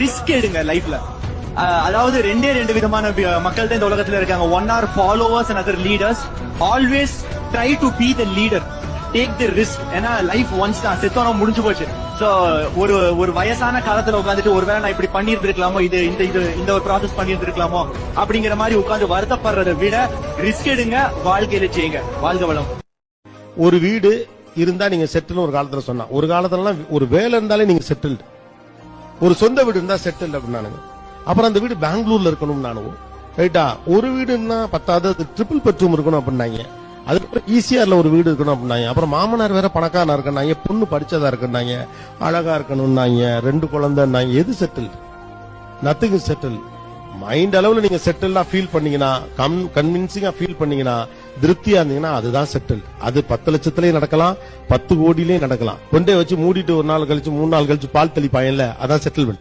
Risk எடுங்க லைஃப்ல. அதாவது ரெண்டு விதமான மக்கள் தான் இந்த உலகத்துல இருக்காங்க. One are followers and other leaders. Always try to be the leader. Take the risk. ஏன்னா லைஃப் ஒன்ஸ் தான், செத்தோம் முடிஞ்சு போச்சு. சோ ஒரு வயசான காலத்துல உட்காந்துட்டு ஒருவேளை நான் இப்படி பண்ணிருந்திருக்கலாமோ, இந்த ஒரு ப்ராசஸ் பண்ணிருந்திருக்கலாமோ அப்படிங்கிற மாதிரி உட்காந்து வருத்தப்படுறதை விட ரிஸ்க் எடுங்க, வாழ்க்கையில செய்யுங்க. வாழ்க வளம். ஒரு வீடு இருந்தா நீங்க செட்டில் ஒரு காலத்துல சொன்னா, ஒரு காலத்துல ஒரு வேலை இருந்தாலே நீங்க செட்டில்டு. ஒரு சொந்த வீடு இருந்தா செட்டில் அப்படின்னானுங்க. அப்புறம் அந்த வீடு பெங்களூர்ல இருக்கணும் நானும், ரைட்டா? ஒரு வீடுன்னா பத்தாவது ட்ரிபிள் பெட்ரூம் இருக்கணும் அப்படின்னாங்க. அதுக்கப்புறம் ஈசிஆர்ல ஒரு வீடு இருக்கணும் அப்படின்னாங்க. அப்புறம் மாமனார் வேற பணக்காரனா இருக்கனாங்க, பொண்ணு படிச்சதா இருக்கனாங்க, அழகா இருக்கணும்னாங்க, 2 குழந்தைன்னாங்க. எது செட்டில்? Nothing settle. மைண்ட் அளவுல நீங்க செட்டில்டா ஃபீல் பண்ணீங்கன்னா, கன்வின்சிங்கா ஃபீல் பண்ணீங்கன்னா, திருப்தியா இருந்தீங்கன்னா அதுதான் செட்டில். அது 10 லட்சத்திலயும் நடக்கலாம், 10 கோடியிலயும் நடக்கலாம். கொண்டே வச்சு மூடிட்டு ஒரு நாள் கழிச்சு 3 நாள் கழிச்சு பால் தெளிப்பாயன்ல, அதான் செட்டில்மெண்ட்.